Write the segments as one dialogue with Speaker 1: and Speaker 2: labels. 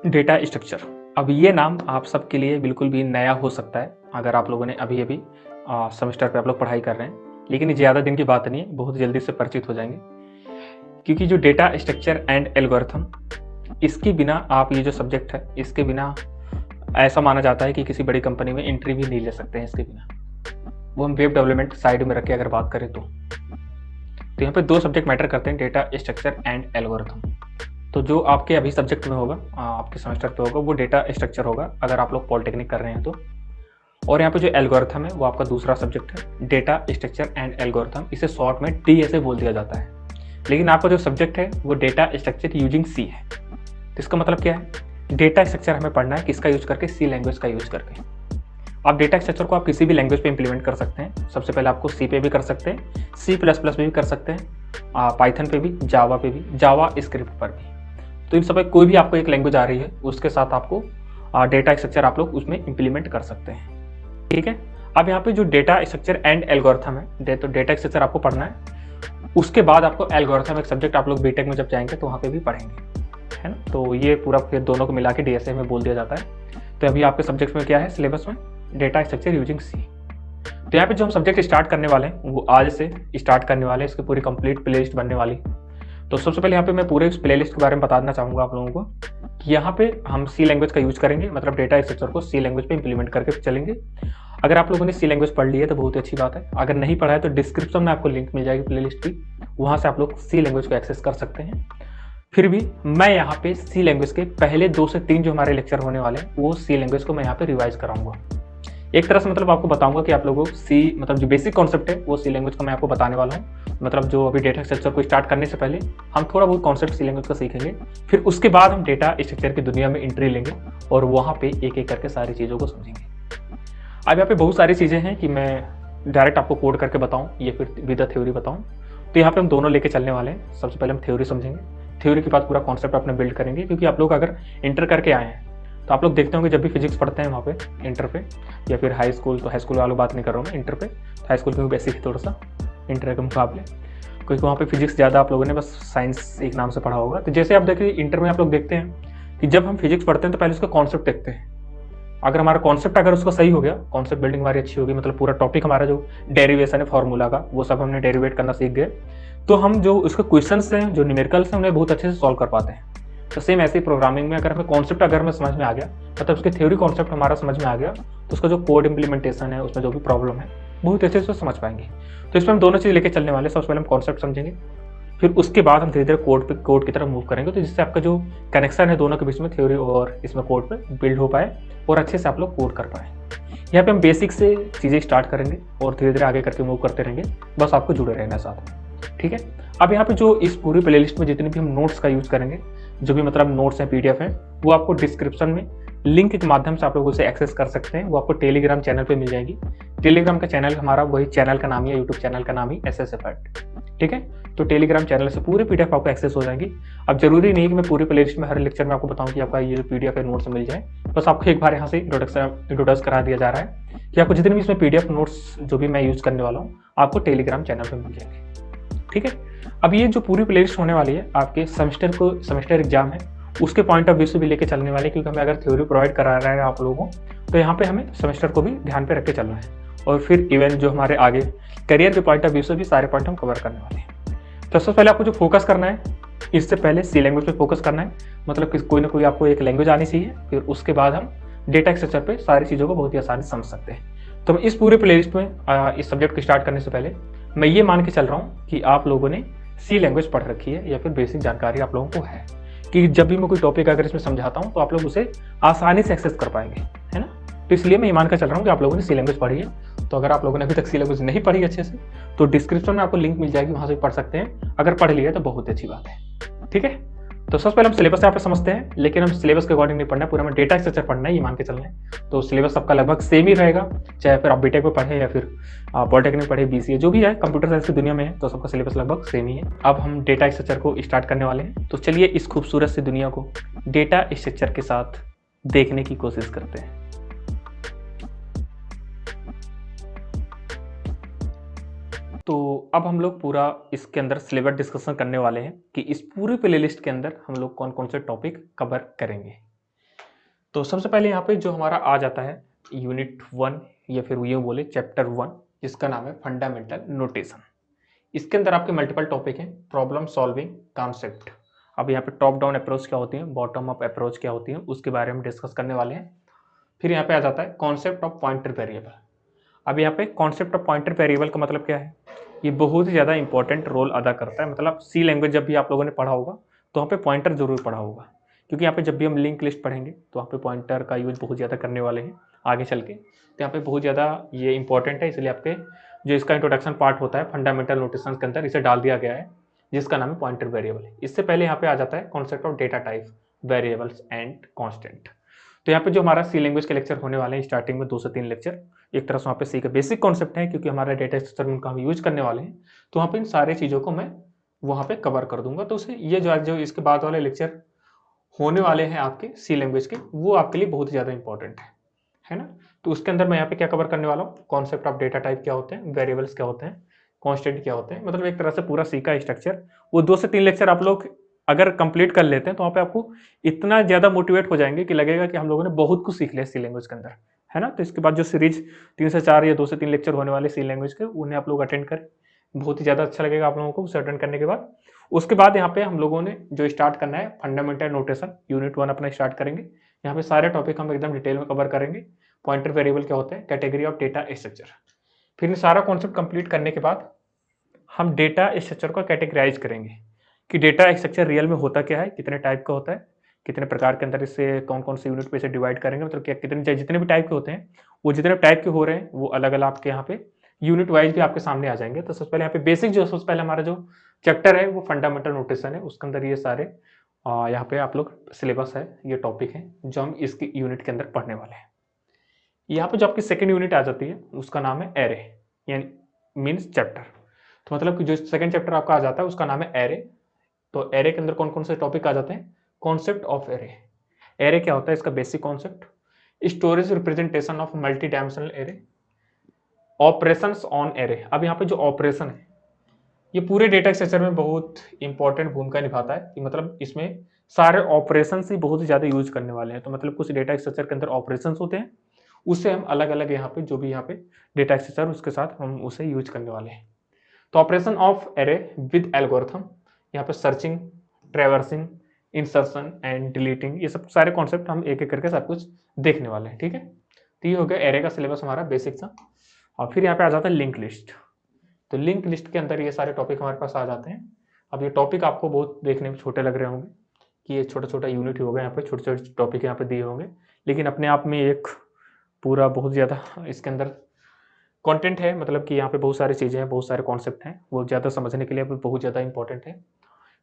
Speaker 1: Data structure. अब ये नाम आप सबके लिए बिल्कुल भी नया हो सकता है अगर आप लोगों ने अभी-अभी सेमेस्टर पे आप लोग पढ़ाई कर रहे हैं। लेकिन ये ज़्यादा दिन की बात नहीं है, बहुत जल्दी से परिचित हो जाएँगे। क्योंकि जो डेटा स्ट्रक्चर एंड एल्गोरिथम, इसके बिना आप ये जो सब्जेक्ट है, इसके बिना ऐसा माना जाता है कि किसी बड़ी कंपनी में एंट्री भी नहीं ले सकते हैं इसके बिना। वो हम वेब डेवलपमेंट साइड में रख के अगर बात करें तो। यहाँ पे 2 सब्जेक्ट मैटर करते हैं, डेटा स्ट्रक्चर एंड एल्गोरिथम। तो जो आपके अभी सब्जेक्ट में होगा, आपके सेमेस्टर पे होगा, वो डेटा स्ट्रक्चर होगा अगर आप लोग पॉलिटेक्निक कर रहे हैं तो। और यहाँ पे जो एल्गोरिथम है वो आपका दूसरा सब्जेक्ट है, डेटा स्ट्रक्चर एंड एल्गोरिथम। इसे शॉर्ट में डीएसए बोल दिया जाता है। लेकिन आपका जो सब्जेक्ट है वो डेटा स्ट्रक्चर यूजिंग सी है। तो इसका मतलब क्या है? डेटा स्ट्रक्चर हमें पढ़ना है किसका यूज करके? सी लैंग्वेज का यूज करके। आप डेटा स्ट्रक्चर को आप किसी भी लैंग्वेज पे इंप्लीमेंट कर सकते हैं। सबसे पहले आपको सी पे भी कर सकते हैं, सी प्लस प्लस पे भी कर सकते हैं, पाइथन पे भी, जावा पे भी, जावा स्क्रिप्ट पर भी। तो इन सब में कोई भी आपको एक लैंग्वेज आ रही है उसके साथ आपको डेटा स्ट्रक्चर आप लोग उसमें इंप्लीमेंट कर सकते हैं। ठीक है। अब यहाँ पे जो डेटा स्ट्रक्चर एंड एल्गोरिथम है, तो डेटा स्ट्रक्चर आपको पढ़ना है, उसके बाद आपको एल्गोरिथम एक सब्जेक्ट आप लोग बीटेक में जब जाएंगे तो वहाँ पे भी पढ़ेंगे, है ना। तो ये पूरा फिर दोनों को मिला के डीएसए में बोल दिया जाता है। तो अभी आपके सब्जेक्ट में क्या है सिलेबस में? Data structure using C. तो यहाँ पे जो हम सब्जेक्ट स्टार्ट करने वाले हैं वो आज से स्टार्ट करने वाले हैं। इसकी पूरी कंप्लीट प्लेलिस्ट बनने वाली। तो सबसे पहले यहाँ पे मैं पूरे इस प्लेलिस्ट के बारे में बताना चाहूँगा आप लोगों को कि यहाँ पे हम सी लैंग्वेज का यूज करेंगे, मतलब डेटा स्ट्रक्चर को सी लैंग्वेज पे इंप्लीमेंट करके चलेंगे। अगर आप लोगों ने सी लैंग्वेज पढ़ ली है तो बहुत अच्छी बात है। अगर नहीं पढ़ा है तो डिस्क्रिप्शन में आपको लिंक मिल जाएगी प्लेलिस्ट की, वहाँ से आप लोग सी लैंग्वेज को एक्सेस कर सकते हैं। फिर भी मैं यहाँ पे सी लैंग्वेज के पहले 2 से 3 जो हमारे लेक्चर होने वाले हैं वो सी लैंग्वेज को मैं यहाँ पे रिवाइज कराऊंगा। एक तरह से मतलब आपको बताऊंगा कि आप लोगों को सी मतलब जो बेसिक कॉन्सेप्ट है वो सी लैंग्वेज का मैं आपको बताने वाला हूँ। मतलब जो अभी डेटा स्ट्रक्चर को स्टार्ट करने से पहले हम थोड़ा बहुत कॉन्सेप्ट सी लैंग्वेज का सीखेंगे, फिर उसके बाद हम डेटा स्ट्रक्चर की दुनिया में एंट्री लेंगे और वहाँ पे एक एक करके सारी चीज़ों को समझेंगे। अब यहाँ पे बहुत सारी चीज़ें हैं कि मैं डायरेक्ट आपको कोड करके बताऊँ या फिर विद द थ्योरी बताऊँ। तो यहाँ पे हम दोनों लेके चलने वाले हैं। सबसे पहले हम थ्योरी समझेंगे, थ्योरी के बाद पूरा कॉन्सेप्ट अपने बिल्ड करेंगे। क्योंकि आप लोग अगर इंटर करके आए हैं तो आप लोग देखते होंगे जब भी फिजिक्स पढ़ते हैं वहाँ पे इंटर पे या फिर हाई स्कूल, तो हाई स्कूल वालों बात नहीं कर रहा हूँ मैं, इंटर पे। हाई स्कूल में बेसिक है थोड़ा सा इंटर के मुकाबले, क्योंकि वहाँ पे फिजिक्स ज़्यादा आप लोगों ने बस साइंस एक नाम से पढ़ा होगा। तो जैसे आप देखिए इंटर में आप लोग देखते हैं कि जब हम फिजिक्स पढ़ते हैं तो पहले उसका कॉन्सेप्ट देखते हैं। अगर हमारा कॉन्सेप्ट अगर उसका सही हो गया, कॉन्सेप्ट बिल्डिंग हमारी अच्छी होगी, मतलब पूरा टॉपिक हमारा जो डेरिवेशन है फॉर्मूला का वो सब हमने डेरिवेट करना सीख गए, तो हम जो उसके क्वेश्चंस हैं जो न्यूमेरिकल्स हैं उन्हें बहुत अच्छे से सॉल्व कर पाते हैं। तो सेम ऐसे ही प्रोग्रामिंग में अगर हमें कॉन्सेप्ट अगर हमें समझ में आ गया, मतलब उसके थ्योरी कॉन्सेप्ट हमारा समझ में आ गया, तो उसका जो कोड इंप्लीमेंटेशन है उसमें जो भी प्रॉब्लम है बहुत अच्छे से समझ पाएंगे। तो इसमें हम दोनों चीज़ लेके चलने वाले हैं। सबसे पहले हम कॉन्सेप्ट समझेंगे, फिर उसके बाद हम धीरे धीरे कोड की तरफ मूव करेंगे, तो जिससे आपका जो कनेक्शन है दोनों के बीच में थ्योरी और इसमें कोड पे बिल्ड हो पाए और अच्छे से आप लोग कोड कर पाए। यहाँ पे हम बेसिक से चीज़ें स्टार्ट करेंगे और धीरे धीरे आगे करके मूव करते रहेंगे, बस आपको जुड़े रहना साथ में। ठीक है। अब यहाँ पे जो इस पूरी प्लेलिस्ट में जितने भी हम नोट्स का यूज़ करेंगे, जो भी मतलब नोट्स हैं पीडीएफ हैं, वो आपको डिस्क्रिप्शन में लिंक के माध्यम से आप लोग उसे एक्सेस कर सकते हैं। वो आपको टेलीग्राम चैनल पे मिल जाएगी। टेलीग्राम का चैनल हमारा वही चैनल का नाम ही है, यूट्यूब चैनल का नाम ही SSFAT। ठीक है। तो टेलीग्राम चैनल से पूरे पीडीएफ आपको एक्सेस हो जाएंगी। अब जरूरी नहीं कि मैं पूरी प्लेलिस्ट में हर लेक्चर में आपको बताऊं कि आपका ये जो पीडीएफ है नोट्स मिल जाए। बस आपको एक बार यहाँ से इंट्रोडक्स करा दिया जा रहा है कि आपको जितने भी इसमें पीडीएफ नोट्स जो भी मैं यूज़ करने वाला हूँ आपको टेलीग्राम चैनल पर मिल जाएंगे। ठीक है। अब ये जो पूरी प्लेलिस्ट होने वाली है आपके सेमेस्टर एग्जाम है उसके पॉइंट ऑफ व्यू से भी लेके चलने वाले, क्योंकि हमें अगर थ्योरी प्रोवाइड करा रहा है आप लोगों को तो यहाँ पे हमें सेमेस्टर को भी ध्यान पे रख के चलना है। और फिर इवन जो हमारे आगे करियर के पॉइंट ऑफ व्यू से भी सारे पॉइंट हम कवर करने वाले हैं। तो सबसे पहले आपको जो फोकस करना है, इससे पहले सी लैंग्वेज पे फोकस करना है, मतलब कि कोई ना कोई आपको एक लैंग्वेज आनी चाहिए। फिर उसके बाद हम डेटा स्ट्रक्चर पे सारी चीज़ों को बहुत ही आसानी से समझ सकते हैं। तो इस पूरे प्लेलिस्ट में इस सब्जेक्ट को स्टार्ट करने से पहले मैं ये मान के चल रहा हूँ कि आप लोगों ने सी लैंग्वेज पढ़ रखी है या फिर बेसिक जानकारी आप लोगों को है कि जब भी मैं कोई टॉपिक अगर इसमें समझाता हूँ तो आप लोग उसे आसानी से एक्सेस कर पाएंगे, है ना। तो इसलिए मैं ये मान कर चल रहा हूँ कि आप लोगों ने सी लैंग्वेज पढ़ी है। तो अगर आप लोगों ने अभी तक सी लैंग्वेज नहीं पढ़ी अच्छे से तो डिस्क्रिप्शन में आपको लिंक मिल जाएगी, वहाँ से पढ़ सकते हैं। अगर पढ़ लिया तो बहुत अच्छी बात है। ठीक है। तो सबसे पहले हम सिलेबस यहाँ पे समझते हैं, लेकिन हम सिलेबस के अकॉर्डिंग नहीं पढ़ना है, पूरा हमें डेटा स्ट्रक्चर पढ़ना है, ये मान के चलना है। तो सिलेबस सबका लगभग सेम ही रहेगा, चाहे फिर आप बीटेक में पढ़े या फिर पॉलिटेक्निक पढ़े, BCA जो भी है, कंप्यूटर साइंस की दुनिया में है, तो सबका सिलेबस लगभग सेम ही है। अब हम डेटा स्ट्रक्चर को स्टार्ट करने वाले हैं। तो चलिए इस खूबसूरत सी दुनिया को डेटा स्ट्रक्चर के साथ देखने की कोशिश करते हैं। तो अब हम लोग पूरा इसके अंदर सिलेबस डिस्कशन करने वाले हैं कि इस पूरी प्लेलिस्ट के अंदर हम लोग कौन कौन से टॉपिक कवर करेंगे। तो सबसे पहले यहाँ पे जो हमारा आ जाता है यूनिट 1 या फिर यूँ बोले चैप्टर 1, जिसका नाम है फंडामेंटल नोटेशन। इसके अंदर आपके मल्टीपल टॉपिक हैं, प्रॉब्लम सॉल्विंग कॉन्सेप्ट। अब यहाँ पे टॉप डाउन अप्रोच क्या होती है, बॉटम अप अप्रोच क्या होती है, उसके बारे में डिस्कस करने वाले हैं। फिर यहाँ पे आ जाता है कॉन्सेप्ट ऑफ पॉइंटर वेरिएबल। अब यहाँ पे कॉन्सेप्ट ऑफ पॉइंटर वेरिएबल का मतलब क्या है, ये बहुत ही ज़्यादा इंपॉर्टेंट रोल अदा करता है। मतलब सी लैंग्वेज जब भी आप लोगों ने पढ़ा होगा तो वहाँ पे पॉइंटर जरूर पढ़ा होगा, क्योंकि यहाँ पे जब भी हम लिंक लिस्ट पढ़ेंगे तो वहाँ पे पॉइंटर का यूज बहुत ज़्यादा करने वाले हैं आगे चल के। तो यहाँ पे बहुत ज़्यादा ये इंपॉर्टेंट है, इसलिए आपके जो इसका इंट्रोडक्शन पार्ट होता है फंडामेंटल नोटेशन के अंदर इसे डाल दिया गया है, जिसका नाम है पॉइंटर वेरिएबल। इससे पहले यहाँ पे आ जाता है concept of data type, variables and constant. तो यहाँ पे जो हमारा सी लैंग्वेज के लेक्चर होने वाले हैं स्टार्टिंग में 2 से 3 लेक्चर, एक तरह से वहाँ पे सी का बेसिक कॉन्सेप्ट है, क्योंकि हमारा डेटा स्ट्रक्चर में उनका हम यूज करने वाले हैं। तो वहाँ पे इन सारी चीज़ों को मैं वहाँ पे कवर कर दूंगा। तो उसे ये जो इसके बाद वाले लेक्चर होने वाले हैं आपके सी लैंग्वेज के, वो आपके लिए बहुत ज़्यादा इंपॉर्टेंट है ना। तो उसके अंदर मैं यहाँ पे क्या कवर करने वाला हूँ, कॉन्सेप्ट ऑफ डेटा टाइप क्या होते हैं, वेरिएबल्स क्या होते हैं, कॉन्स्टेंट क्या होते हैं। मतलब एक तरह से पूरा सी का स्ट्रक्चर वो 2 से 3 लेक्चर आप लोग अगर कंप्लीट कर लेते हैं तो वहाँ पे आपको इतना ज़्यादा मोटिवेट हो जाएंगे कि लगेगा कि हम लोगों ने बहुत कुछ सीख लिया सी लैंग्वेज के अंदर, है ना। तो इसके बाद जो सीरीज 3 से 4 या 2 से 3 लेक्चर होने वाले सी लैंग्वेज के, उन्हें आप लोग अटेंड करें, बहुत ही ज़्यादा अच्छा लगेगा आप लोगों को उसे अटेंड करने के बाद। उसके बाद यहाँ पे हम लोगों ने जो स्टार्ट करना है फंडामेंटल नोटेशन, यूनिट 1 अपना स्टार्ट करेंगे। यहाँ पे सारे टॉपिक हम एकदम डिटेल में कवर करेंगे। पॉइंटर वेरिएबल क्या होता है, कैटेगरी ऑफ डेटा स्ट्रक्चर। फिर इन सारा कॉन्सेप्ट कंप्लीट करने के बाद हम डेटा स्ट्रक्चर को कैटेगराइज करेंगे कि डेटा स्ट्रक्चर रियल में होता क्या है, कितने टाइप का होता है, कितने प्रकार के अंदर इससे कौन कौन से यूनिट पे इसे डिवाइड करेंगे। मतलब क्या कितने जितने भी टाइप के होते हैं, वो जितने टाइप के हो रहे हैं वो अलग अलग आपके यहाँ पे यूनिट वाइज भी आपके सामने आ जाएंगे। तो सबसे पहले यहाँ पे बेसिक जो सबसे पहले हमारा जो चैप्टर है वो फंडामेंटल नोटेशन है, उसके अंदर ये सारे यहाँ पे आप लोग सिलेबस है, ये टॉपिक है जो हम इसकी यूनिट के अंदर पढ़ने वाले हैं। यहाँ पे जो आपकी सेकेंड यूनिट आ जाती है उसका नाम है एरे, यानी मीन्स चैप्टर। तो मतलब कि जो सेकेंड चैप्टर आपका आ जाता है उसका नाम है एरे। तो एरे के अंदर कौन कौन से टॉपिक आ जाते हैं, कॉन्सेप्ट ऑफ एरे। एरे क्या होता है, इसका basic concept, storage representation of multi dimensional array, operations on array. अब यहाँ पे जो ऑपरेशन है ये पूरे डेटा स्ट्रक्चर में बहुत इंपॉर्टेंट भूमिका निभाता है, कि मतलब इसमें सारे ऑपरेशन ही बहुत ही ज्यादा यूज करने वाले हैं। तो मतलब कुछ डेटा स्ट्रक्चर के अंदर ऑपरेशंस होते हैं, उससे हम अलग अलग यहाँ पे जो भी यहाँ पे डेटा स्ट्रक्चर उसके साथ हम उसे यूज करने वाले हैं। तो operation of array with algorithm, यहाँ पे searching, traversing, insertion and deleting, ये सब सारे कॉन्सेप्ट हम एक एक करके सब कुछ देखने वाले हैं, ठीक है। तो ये हो गया एरे का सिलेबस हमारा बेसिक सा। और फिर यहाँ पे आ जाता है लिंक लिस्ट। तो लिंक लिस्ट के अंदर ये सारे टॉपिक हमारे पास आ जाते हैं। अब ये टॉपिक आपको बहुत देखने में छोटे लग रहे होंगे कि ये छोटा छोटा यूनिट ही होगा, यहाँ पे छोटे छोटे टॉपिक यहाँ पे दिए होंगे, लेकिन अपने आप में एक पूरा बहुत ज़्यादा इसके अंदर कंटेंट है। मतलब कि यहाँ पे बहुत सारी चीज़ें हैं, बहुत सारे कॉन्सेप्ट हैं, वो ज़्यादा समझने के लिए बहुत ज़्यादा इंपॉर्टेंट है।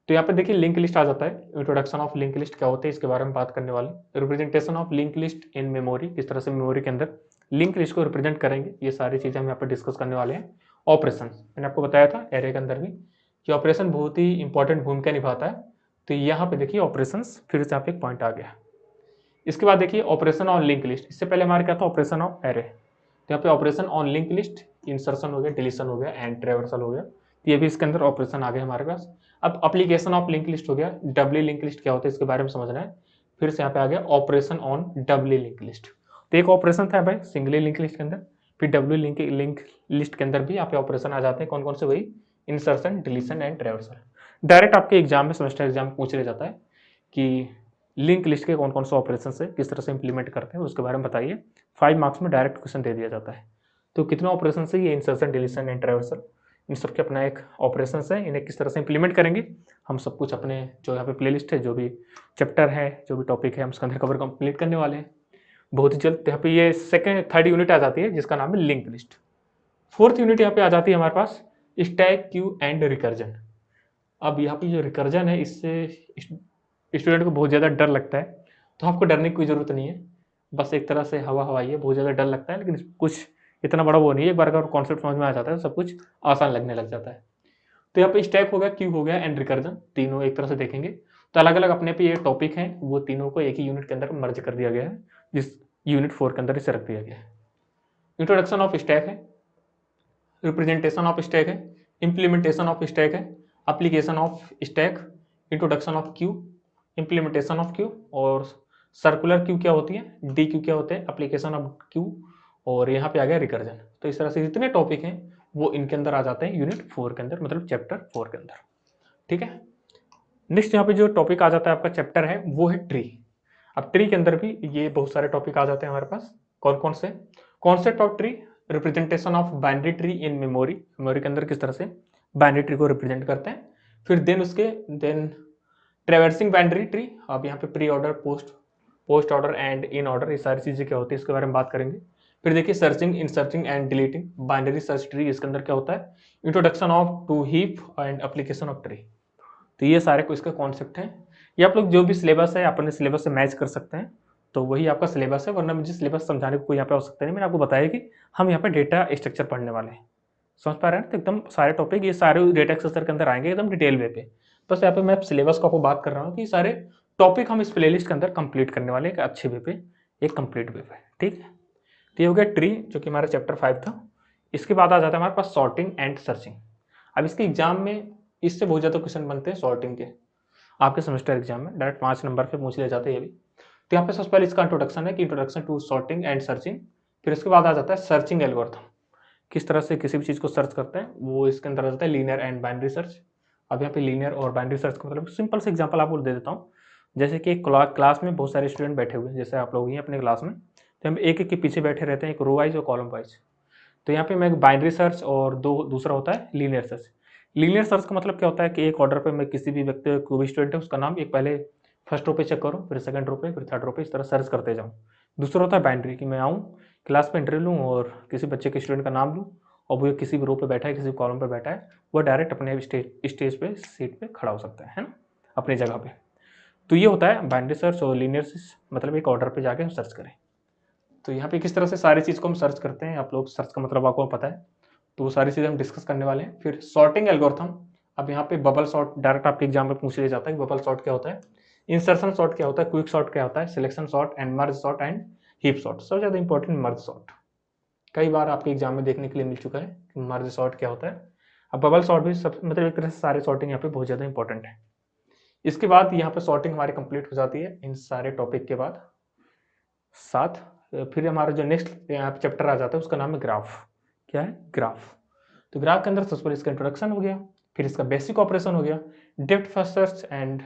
Speaker 1: तो यहाँ पे देखिए लिंक लिस्ट आ जाता है, इंट्रोडक्शन ऑफ लिंक लिस्ट क्या होते हैं इसके बारे में बात करने वाले, representation of link list in memory, किस तरह से मेमोरी के अंदर लिंक लिस्ट को रिप्रेजेंट करेंगे, ये सारी चीज़ें हम यहाँ पे डिस्कस करने वाले हैं। ऑपरेशन मैंने आपको बताया था एरे के अंदर भी कि ऑपरेशन बहुत ही इंपॉर्टेंट भूमिका निभाता है। तो यहाँ पे देखिए ऑपरेशन, फिर से यहाँ पे एक पॉइंट आ गया। इसके बाद देखिए ऑपरेशन ऑन लिंक लिस्ट, इससे पहले हमारे क्या था, ऑपरेशन ऑफ एरे। तो यहाँ पे operation on link list, insertion हो गया, डिलीशन हो गया एंड ट्रेवर्सल हो गया, तो ये भी इसके अंदर ऑपरेशन आ गए हमारे पास। अब एप्लीकेशन ऑफ लिंक लिस्ट हो गया, डबली लिंक लिस्ट क्या होता है इसके बारे में समझना है। फिर से यहाँ पे आ गया operation on Dabali link list. तो एक ऑपरेशन था भाई सिंगली लिंक लिस्ट के अंदर, फिर डब्ल्यू लिंक लिस्ट के अंदर भी यहाँ पे ऑपरेशन आ जाते हैं, कौन कौन से, वही insertion, deletion and traversal. Direct आपके एग्जाम में, सेमेस्टर एग्जाम में पूछ लिया जाता है कि लिंक लिस्ट के कौन कौन से ऑपरेशन है, किस तरह से इंप्लीमेंट करते हैं, उसके बारे में बताइए। 5 मार्क्स में डायरेक्ट क्वेश्चन दे दिया जाता है। तो कितने ऑपरेशन है ये, इंसर्शन, डिलीशन एंड ट्रेवर्सल, इन सब के अपना एक ऑपरेशन है, इन्हें किस तरह से इंप्लीमेंट करेंगे हम सब कुछ अपने जो यहाँ पे प्लेलिस्ट है, जो भी चैप्टर है, जो भी टॉपिक है, हम उसके अंदर कवर कंप्लीट करने वाले हैं बहुत ही जल्द। यहाँ पे ये थर्ड यूनिट आ जाती है जिसका नाम है लिंक लिस्ट। फोर्थ यूनिट यहाँ पे आ जाती है हमारे पास स्टैक, क्यू एंड रिकर्जन। अब यहाँ पे जो रिकर्जन है इससे स्टूडेंट को बहुत ज़्यादा डर लगता है, तो आपको डरने की कोई ज़रूरत नहीं है, बस एक तरह से हवा हवाई है। बहुत ज़्यादा डर लगता है लेकिन कुछ इतना बड़ा वो नहीं है, एक बार अगर कॉन्सेप्ट समझ में आ जाता है तो सब कुछ आसान लगने लग जाता है। तो यहाँ पे स्टैक हो गया, क्यू हो गया एंड रिकर्जन, तीनों एक तरह से देखेंगे तो अलग अलग अपने पे ये टॉपिक हैं, वो तीनों को एक ही यूनिट के अंदर मर्ज कर दिया गया है, जिस यूनिट 4 के अंदर इसे रख दिया गया है। इंट्रोडक्शन ऑफ स्टैक है, रिप्रेजेंटेशन ऑफ स्टैक है, इम्प्लीमेंटेशन ऑफ स्टैक है, application of stack, introduction of Q, implementation of Q और सर्कुलर क्यू क्या होती है, डी क्यू क्या होते हैं, एप्लीकेशन ऑफ क्यू, और यहाँ पे आ गया रिकर्जन। तो इस तरह से जितने टॉपिक हैं वो इनके अंदर आ जाते हैं यूनिट 4 के अंदर, मतलब चैप्टर 4 के अंदर। ठीक है, नेक्स्ट यहाँ पे जो टॉपिक आ जाता है आपका चैप्टर है वो है ट्री। अब ट्री के अंदर भी ये बहुत सारे टॉपिक आ जाते हैं हमारे पास। कौन कौन से? Concept of tree, representation of binary tree in memory, memory के अंदर किस तरह से बाइनरी ट्री को रिप्रेजेंट करते हैं। फिर देन ट्रेवर्सिंग बाइनरी ट्री। अब यहाँ पे pre order, post order and in order, ये सारी चीजें क्या होती है इसके बारे में बात करेंगे। फिर देखिए searching, inserting and deleting binary search tree, इसके अंदर क्या होता है, introduction of to heap and application of tree. तो ये सारे को इसका कॉन्सेप्ट है। ये आप लोग जो भी सिलेबस है अपने सिलेबस से मैच कर सकते हैं, तो वही आपका सिलेबस है, वरना मुझे सिलेबस समझाने को कोई यहाँ पे आवश्यकता नहीं। मैंने आपको बताया कि हम यहाँ पे डेटा स्ट्रक्चर पढ़ने वाले हैं, समझ पा रहे हैं। तो एकदम सारे टॉपिक ये सारे डेटा स्ट्रक्चर के अंदर आएंगे एकदम डिटेल वे पे। बस यहाँ पे मैं सिलेबस को आपको बात कर रहा हूँ कि सारे टॉपिक हम इस प्लेलिस्ट के अंदर कंप्लीट करने वाले, एक अच्छे वे पे, एक कंप्लीट वे पे। ठीक है, तो ये हो गया ट्री जो कि हमारा चैप्टर 5 था। इसके बाद आ जाता है हमारे पास सॉर्टिंग एंड सर्चिंग। अब इसके एग्जाम में इससे बहुत ज़्यादा क्वेश्चन बनते हैं सॉर्टिंग के, आपके सेमेस्टर एग्जाम में डायरेक्ट 5 नंबर पे पूछ लिया जाता है ये भी। तो यहाँ पे सबसे पहले इसका इंट्रोडक्शन है कि introduction to sorting and searching. फिर इसके बाद आ जाता है सर्चिंग एल्गोरिथम, किस तरह से किसी भी चीज़ को सर्च करते हैं, वो इसके अंदर आ जाता है लीनियर एंड बाइनरी सर्च। अब यहाँ पे लीनियर और बाइनरी सर्च का मतलब सिंपल से एग्जांपल आपको दे देता हूँ। जैसे कि क्लास में बहुत सारे स्टूडेंट बैठे हुए हैं, जैसे आप लोग ही अपने क्लास में, तो हम एक एक के पीछे बैठे रहते हैं, एक रो वाइज और कॉलम वाइज। तो यहाँ पे मैं बाइनरी सर्च और दूसरा होता है लीनियर सर्च। लीनियर सर्च का मतलब क्या होता है कि एक ऑर्डर पे मैं किसी भी व्यक्ति, कोई भी स्टूडेंट है उसका नाम एक पहले फर्स्ट रो पे चेक करूँ, फिर सेकंड रो पे, फिर थर्ड रो पे, इस तरह सर्च करते जाऊँ। दूसरा होता है बाइनरी कि मैं आऊँ क्लास में एंट्री लूँ और किसी बच्चे के स्टूडेंट का नाम लूँ और वो किसी भी रो पे बैठा है, किसी कॉलम पे बैठा है, वो डायरेक्ट अपने स्टेज पे सीट पे खड़ा हो सकता है ना, अपनी जगह पे। तो ये होता है बाइनरी सर्च और लीनियर सर्च, मतलब एक ऑर्डर पे जाके हम सर्च करें। तो यहाँ पे किस तरह से सारी चीज़ को हम सर्च करते हैं, आप लोग सर्च का मतलब आपको पता है, तो वो सारी चीज़ें हम डिस्कस करने वाले हैं। फिर सॉर्टिंग एल्गोरिथम। अब यहाँ पे बबल सॉर्ट डायरेक्ट आपके एग्जाम में पूछ लिया जाता है कि बबल सॉर्ट क्या होता है, इंसर्शन सॉर्ट क्या होता है, क्विक सॉर्ट क्या होता है, selection sort and merge sort and heap sort. सबसे ज़्यादा इंपॉर्टेंट मर्ज सॉर्ट, कई बार आपके एग्जाम में देखने के लिए मिल चुका है कि मर्ज सॉर्ट क्या होता है। अब बबल सॉर्ट भी सब, मतलब एक तरह से सारे सॉर्टिंग यहाँ पे बहुत ज़्यादा इंपॉर्टेंट है। इसके बाद यहाँ पे सॉर्टिंग हमारी कंप्लीट हो जाती है इन सारे टॉपिक के बाद साथ। फिर हमारा जो नेक्स्ट यहाँ पे चैप्टर आ जाता है उसका नाम है ग्राफ। क्या है? ग्राफ। तो ग्राफ के अंदर सबसे पहले इसका इंट्रोडक्शन हो गया, फिर इसका बेसिक ऑपरेशन हो गया, depth first search and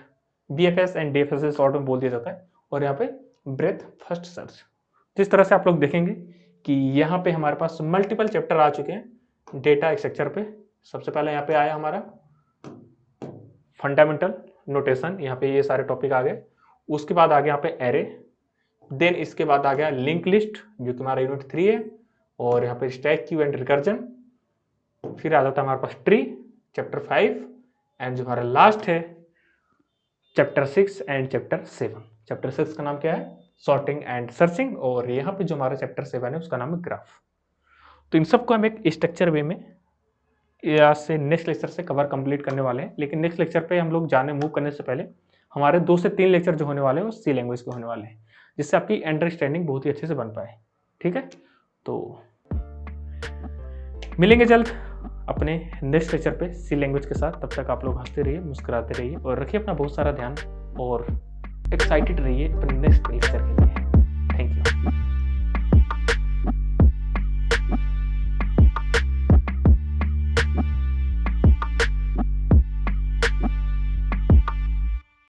Speaker 1: BFS and DFS short में बोल दिया जाता है, और यहाँ पे ब्रेथ फर्स्ट सर्च। जिस तरह से आप लोग देखेंगे कि यहाँ पे हमारे पास मल्टीपल चैप्टर आ चुके हैं डेटा स्ट्रक्चर पे। सबसे पहले यहाँ पे आया हमारा फंडामेंटल नोटेशन, यहाँ पे ये सारे टॉपिक आ गए। उसके बाद आ गया यहाँ पे एरे, देन इसके बाद आ गया लिंक लिस्ट जो कि हमारा यूनिट 3 है, और यहाँ पे स्टैक क्यू एंड रिकर्जन। फिर आ जाता है हमारे पास ट्री चैप्टर 5, एंड जो हमारा लास्ट है चैप्टर 6 एंड चैप्टर 7। चैप्टर 6 का नाम क्या है? सॉर्टिंग एंड सर्चिंग, और यहाँ पे जो हमारा चैप्टर 7 है उसका नाम है ग्राफ। तो इन सबको हम एक स्ट्रक्चर वे में या से नेक्स्ट लेक्चर से कवर कंप्लीट करने वाले हैं। लेकिन नेक्स्ट लेक्चर पे हम लोग मूव करने से पहले हमारे 2 से 3 लेक्चर जो होने वाले हैं वो सी लैंग्वेज के होने वाले हैं, जिससे आपकी अंडरस्टैंडिंग बहुत ही अच्छे से बन पाए। ठीक है, तो मिलेंगे जल्द अपने नेक्स्ट लेक्चर पे सी लैंग्वेज के साथ। तब तक आप लोग हंसते रहिए, मुस्कुराते रहिए और रखिए अपना बहुत सारा ध्यान, और एक्साइटेड रहिए अपने नेक्स्ट लेक्चर के लिए।